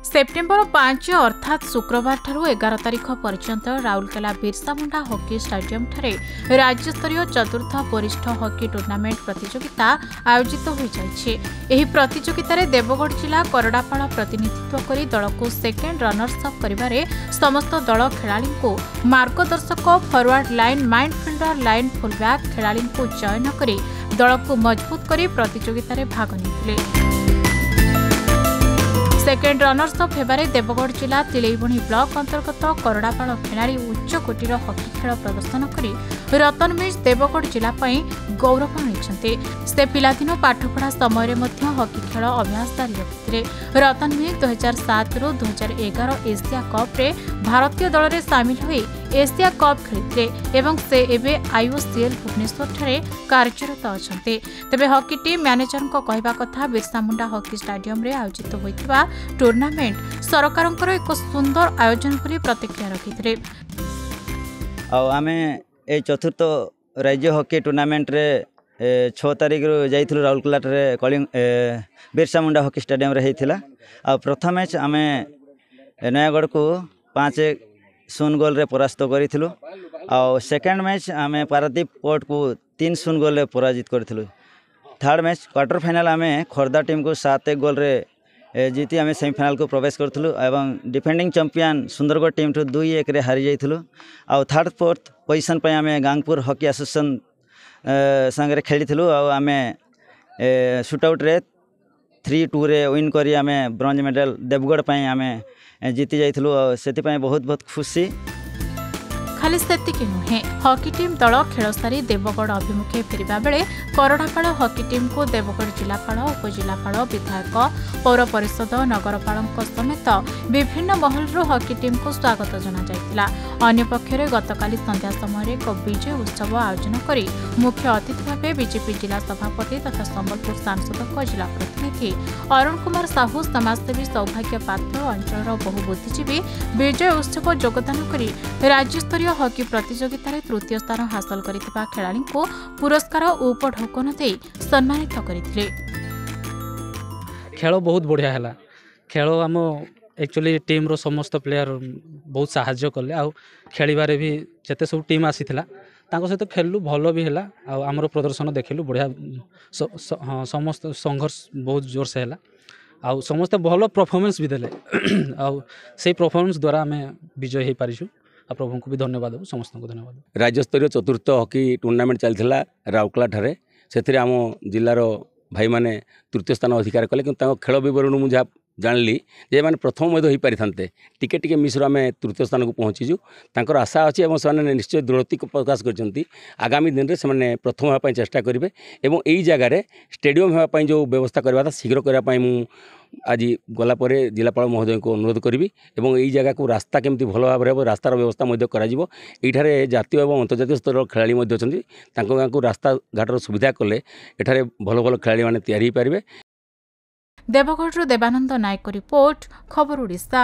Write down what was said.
September 5 अर्थात शुक्रवार ठारू 11 तारिख पर्यंत राउरकेला बिरसा मुंडा हॉकी स्टेडियम ठारे राज्यस्तरीय चतुर्थ वरिष्ठ हॉकी टूर्नामेंट प्रतियोगिता आयोजित हो जाइछे। एही प्रतियोगिता रे देवगढ़ जिला करडापाड़ प्रतिनिधित्व करी दल को सेकेंड रनर्स अप करिबारे समस्त दल खेलाड़ी को मार्गदर्शक फॉरवर्ड लाइन माइंडफील्डर लाइन फुलबैक खेलाड़ी को चयन करी दल को मजबूत करी प्रतियोगिता रे भाग निथिले। Second runners up Hebare Deogarh जिला तिलैबुणी ब्लॉक अंतर्गत करडापाड़ खेलाड़ी उच्च कोटीर हॉकी खेल प्रदर्शन करी रतन मिश्र देवगढ़ जिला गौरव आनी। से पिलादिन पाठपढ़ा समय हॉकी खेल अभ्यास जारी रखिते। रतन मिश्र 2007 रु 2011 एशिया कप रे भारतीय दल में सामिल हुई एशिया कप खेलते एवं से एबे आईओसीएल भुवनेश्वर ठारे कार्यरत अछंते। तेबे हॉकी टीम मैनेजर को कहवा कथा बिरसा मुंडा हॉकी स्टेडियम रे आयोजित होइतिबा टूर्नामेंट सरकारंकर एक सुंदर आयोजन करी प्रतिक्रिया रखिते। आमे ए चतुर्थ राज्य हॉकी टूर्नामेंट रे 6 तारिख रु जाइथिलु राउरकेला रे कलिंग बिरसा मुंडा हॉकी स्टेडियम रे हेतिला। आ प्रथम मैच आमे नयागढ़ को 5-0 गोल रे परास्त करिथिलु। आ सेकंड मैच आमे पारादीप पोर्ट को 3-0 गोल रे पराजित करिथिलु। थर्ड मैच क्वार्टर फाइनल आमे खोर्धा टीम को 7-1 गोल रे जीती आमे सेमीफाइनल को प्रवेश करथिलु एवं डिफेंडिंग चैंपियन सुंदरगढ़ टीम ठू 2-1 रे हारि जाइथिलु। आ थर्ड फोर्थ पोजीशन पे आमे गांगपुर हॉकी एसोसिएशन संगे खेलिथिलु। आ आमे शूटआउट रे 3-2 रे विन करी आमे ब्रोंज मेडल देवगढ़ पे आमे जीती जाइथिलु। सेति पे बहुत बहुत खुशी। खाली सेतिकी नुहे हॉकी टीम दल खेल सारी देवगढ़ अभिमुखे फेरिबा बेले करडापाड़ हॉकी टीम को देवगढ़ जिलापाल उपजिलापाल विधायक पौर परिषद नगरपाल समेत विभिन्न महलर हॉकी टीम को स्वागत जनाଯାଇଥିଲା। अन्य पक्षरे गतकाली संध्या समय एक विजय उत्सव आयोजन करी मुख्य अतिथि भाव बीजेपी जिला सभापति तथा संबलपुर सांसद जिला प्रतिनिधि अरुण कुमार साहू समाजसेवी सौभाग्य पात्र अंचल बहु बुद्धिजीवी विजय उत्सव योगदान करी राज्यस्तरीय हॉकी प्रतियोगिता रे तृतीय स्थान हासिल करितबा खेलाड़ी को पुरस्कार उपढौकन दे सम्मानित करथिले। खेल बहुत बढ़िया है। खेल आम एक्चुअली टीम रो समस्त प्लेयर बहुत साहाय्य कले। आ खेलिबारे भी जते सब टीम आसीथिला तांको सहित खेललु भलो भी हैला। आ हमरो प्रदर्शन देखिलु बढ़िया समस्त संघर्ष बहुत जोर से हैला। आ समस्त भलो परफॉर्मेंस भी देले। आ से परफॉर्मेंस द्वारा हमें विजय हे पारिछु। प्रभु को भी धन्यवाद समस्त को धन्यवाद। राज्यस्तरीय चतुर्थ हॉकी टूर्नामेंट चलता राउरकेला ठारे से आम जिलार भाई माने तृतीय स्थान अधिकार कले कि खेल बरण मुझे जानली जे मैंने प्रथम हो पारि था टिके टिके मिश्र आम तृतीय स्थान को पहुँचीजु। तांकर आशा अच्छी और से निश्चय दृढ़ोक्ति प्रकाश कर आगामी दिन में से प्रथम होगापी चेष्टा करेंगे। और यही जगार स्टेडियम होगापी जो व्यवस्था करवा शीघ्र करने मुझे आज गलापर जिलापाल महोदय को अनुरोध करी। यही जगह को रास्ता केमती भल भाव में रास्तार व्यवस्था ये जातीय और अंतर्जातीय स्तर खेलाड़ी गाँव को रास्ता घाटर सुविधा कले एठारे भल भल खेलाड़ी मैंने तैयारी पारे। देवगढ़ देवानंद नायक रिपोर्ट खबर ओडिशा।